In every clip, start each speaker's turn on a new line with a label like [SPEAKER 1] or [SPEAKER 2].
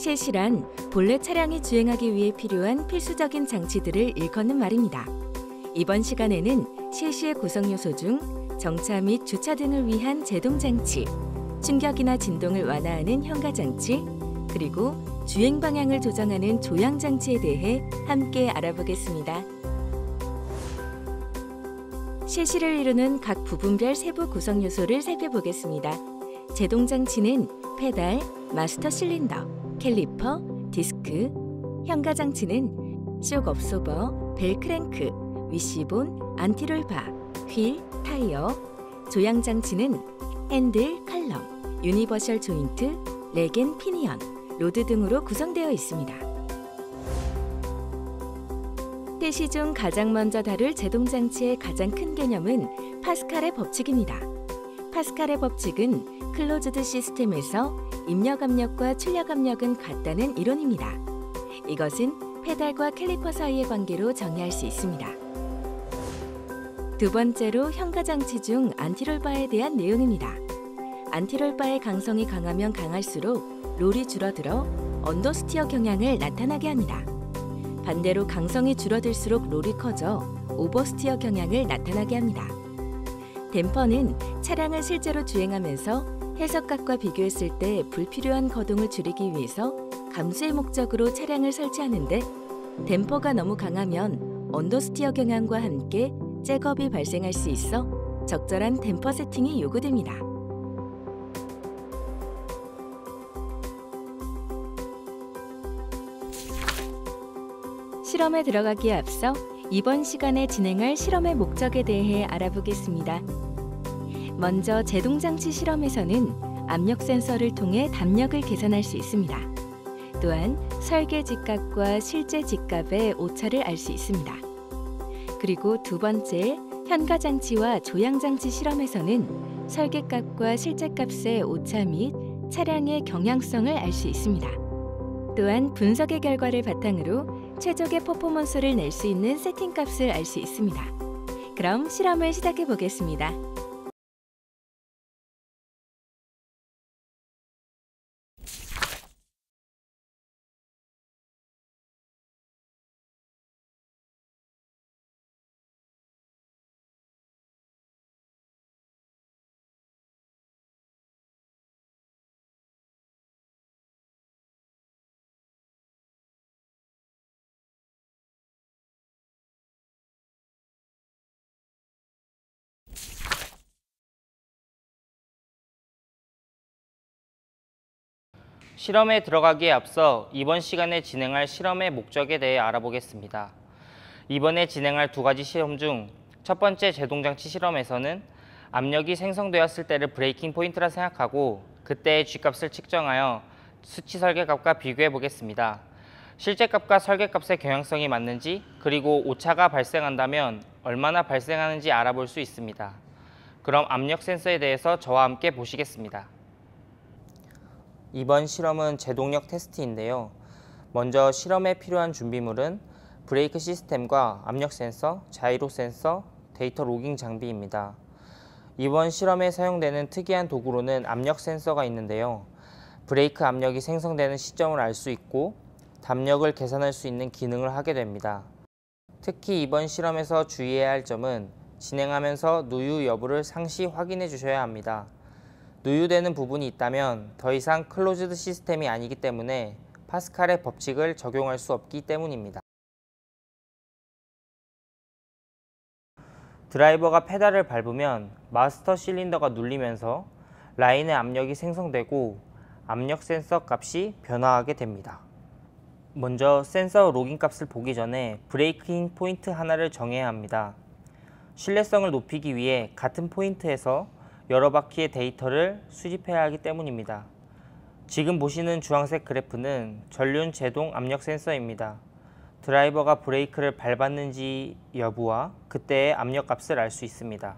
[SPEAKER 1] 셋이란 본래 차량이 주행하기 위해 필요한 필수적인 장치들을 일컫는 말입니다. 이번 시간에는 셋의 구성 요소 중 정차 및 주차 등을 위한 제동장치, 충격이나 진동을 완화하는 현가장치, 그리고 주행 방향을 조정하는 조향장치에 대해 함께 알아보겠습니다. 셋이를 이루는 각 부분별 세부 구성 요소를 살펴보겠습니다. 제동장치는 페달, 마스터 실린더, 캘리퍼, 디스크, 현가장치는 쇼크 업소버, 벨 크랭크, 위시본, 안티롤바, 휠, 타이어, 조향장치는 핸들, 칼럼, 유니버셜 조인트, 렉앤 피니언, 로드 등으로 구성되어 있습니다. 셋이 중 가장 먼저 다룰 제동장치의 가장 큰 개념은 파스칼의 법칙입니다. 파스칼의 법칙은 클로즈드 시스템에서 입력 압력과 출력 압력은 같다는 이론입니다. 이것은 페달과 캘리퍼 사이의 관계로 정의할 수 있습니다. 두 번째로 현가장치 중 안티롤바에 대한 내용입니다. 안티롤바의 강성이 강하면 강할수록 롤이 줄어들어 언더스티어 경향을 나타나게 합니다. 반대로 강성이 줄어들수록 롤이 커져 오버스티어 경향을 나타나게 합니다. 댐퍼는 차량을 실제로 주행하면서 해석각과 비교했을 때 불필요한 거동을 줄이기 위해서 감수의 목적으로 차량을 설치하는데 댐퍼가 너무 강하면 언더스티어 경향과 함께 잭업이 발생할 수 있어 적절한 댐퍼 세팅이 요구됩니다. 실험에 들어가기에 앞서 이번 시간에 진행할 실험의 목적에 대해 알아보겠습니다. 먼저 제동장치 실험에서는 압력 센서를 통해 담력을 계산할 수 있습니다. 또한 설계 직각과 실제 직각의 오차를 알 수 있습니다. 그리고 두 번째, 현가장치와 조향장치 실험에서는 설계값과 실제값의 오차 및 차량의 경향성을 알 수 있습니다. 또한 분석의 결과를 바탕으로 최적의 퍼포먼스를 낼 수 있는 세팅값을 알 수 있습니다. 그럼 실험을 시작해 보겠습니다.
[SPEAKER 2] 실험에 들어가기에 앞서 이번 시간에 진행할 실험의 목적에 대해 알아보겠습니다. 이번에 진행할 두 가지 실험 중 첫 번째 제동장치 실험에서는 압력이 생성되었을 때를 브레이킹 포인트라 생각하고 그때의 G값을 측정하여 수치 설계값과 비교해 보겠습니다. 실제값과 설계값의 경향성이 맞는지 그리고 오차가 발생한다면 얼마나 발생하는지 알아볼 수 있습니다. 그럼 압력 센서에 대해서 저와 함께 보시겠습니다. 이번 실험은 제동력 테스트인데요. 먼저 실험에 필요한 준비물은 브레이크 시스템과 압력 센서, 자이로 센서, 데이터 로깅 장비입니다. 이번 실험에 사용되는 특이한 도구로는 압력 센서가 있는데요. 브레이크 압력이 생성되는 시점을 알 수 있고 담력을 계산할 수 있는 기능을 하게 됩니다. 특히 이번 실험에서 주의해야 할 점은 진행하면서 누유 여부를 상시 확인해 주셔야 합니다. 누유되는 부분이 있다면 더 이상 클로즈드 시스템이 아니기 때문에 파스칼의 법칙을 적용할 수 없기 때문입니다. 드라이버가 페달을 밟으면 마스터 실린더가 눌리면서 라인의 압력이 생성되고 압력 센서 값이 변화하게 됩니다. 먼저 센서 로깅 값을 보기 전에 브레이킹 포인트 하나를 정해야 합니다. 신뢰성을 높이기 위해 같은 포인트에서 여러 바퀴의 데이터를 수집해야 하기 때문입니다. 지금 보시는 주황색 그래프는 전륜 제동 압력 센서입니다. 드라이버가 브레이크를 밟았는지 여부와 그때의 압력 값을 알 수 있습니다.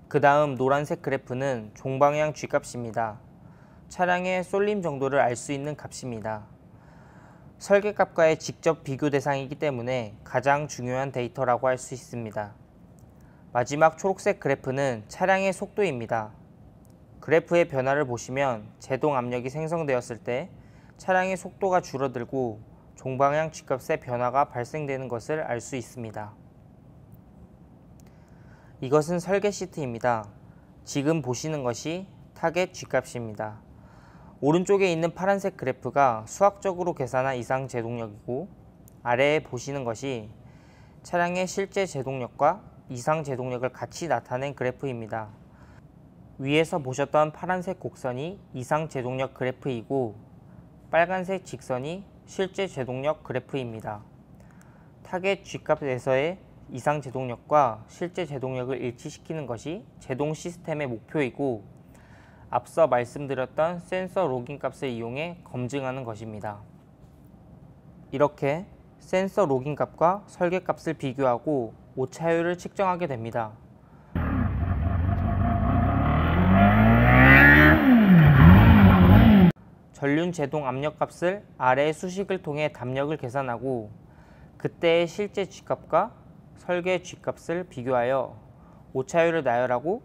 [SPEAKER 2] 그 다음 노란색 그래프는 종방향 G값입니다. 차량의 쏠림 정도를 알 수 있는 값입니다. 설계값과의 직접 비교 대상이기 때문에 가장 중요한 데이터라고 할 수 있습니다. 마지막 초록색 그래프는 차량의 속도입니다. 그래프의 변화를 보시면 제동 압력이 생성되었을 때 차량의 속도가 줄어들고 종방향 G값의 변화가 발생되는 것을 알 수 있습니다. 이것은 설계 시트입니다. 지금 보시는 것이 타겟 G값입니다. 오른쪽에 있는 파란색 그래프가 수학적으로 계산한 이상 제동력이고, 아래에 보시는 것이 차량의 실제 제동력과 이상 제동력을 같이 나타낸 그래프입니다. 위에서 보셨던 파란색 곡선이 이상 제동력 그래프이고, 빨간색 직선이 실제 제동력 그래프입니다. 타겟 G값에서의 이상 제동력과 실제 제동력을 일치시키는 것이 제동 시스템의 목표이고, 앞서 말씀드렸던 센서 로깅 값을 이용해 검증하는 것입니다. 이렇게 센서 로깅 값과 설계 값을 비교하고 오차율을 측정하게 됩니다. 전륜 제동 압력 값을 아래의 수식을 통해 담력을 계산하고, 그때의 실제 G값과 설계 G값을 비교하여 오차율을 나열하고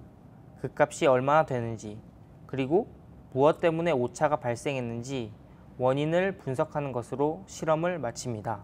[SPEAKER 2] 그 값이 얼마나 되는지, 그리고 무엇 때문에 오차가 발생했는지 원인을 분석하는 것으로 실험을 마칩니다.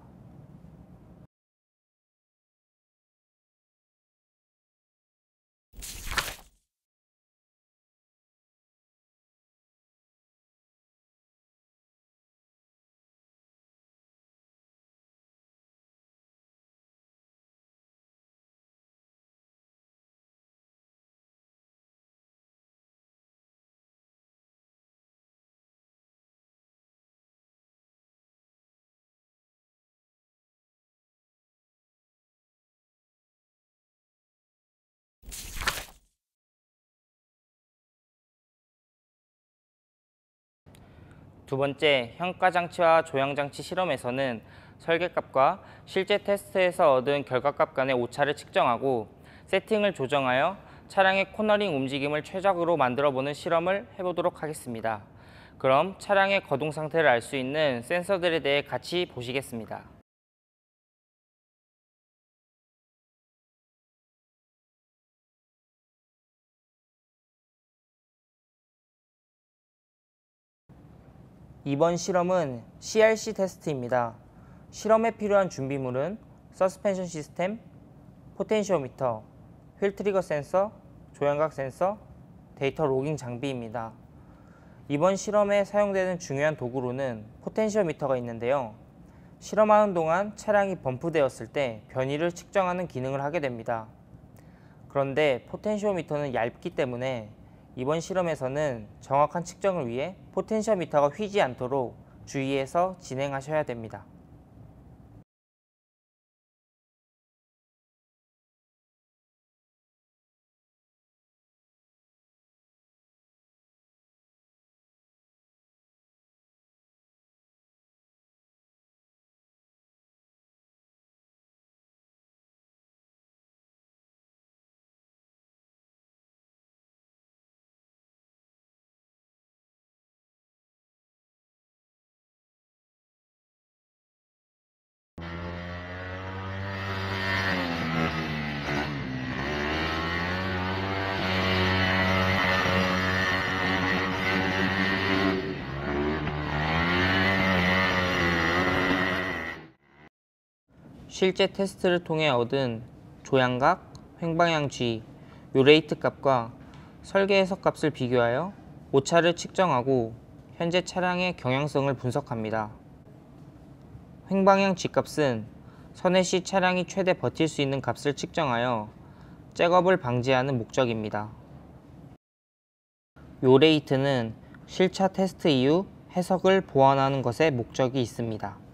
[SPEAKER 2] 두 번째, 평가장치와 조향장치 실험에서는 설계값과 실제 테스트에서 얻은 결과값 간의 오차를 측정하고 세팅을 조정하여 차량의 코너링 움직임을 최적으로 만들어보는 실험을 해보도록 하겠습니다. 그럼 차량의 거동 상태를 알 수 있는 센서들에 대해 같이 보시겠습니다. 이번 실험은 CRC 테스트입니다. 실험에 필요한 준비물은 서스펜션 시스템, 포텐시오미터, 휠 트리거 센서, 조향각 센서, 데이터 로깅 장비입니다. 이번 실험에 사용되는 중요한 도구로는 포텐시오미터가 있는데요. 실험하는 동안 차량이 범프되었을 때 변이를 측정하는 기능을 하게 됩니다. 그런데 포텐시오미터는 얇기 때문에 이번 실험에서는 정확한 측정을 위해 포텐시오미터가 휘지 않도록 주의해서 진행하셔야 됩니다. 실제 테스트를 통해 얻은 조향각, 횡방향 G, 요레이트 값과 설계 해석 값을 비교하여 오차를 측정하고 현재 차량의 경향성을 분석합니다. 횡방향 G 값은 선회 시 차량이 최대 버틸 수 있는 값을 측정하여 잭업을 방지하는 목적입니다. 요레이트는 실차 테스트 이후 해석을 보완하는 것에 목적이 있습니다.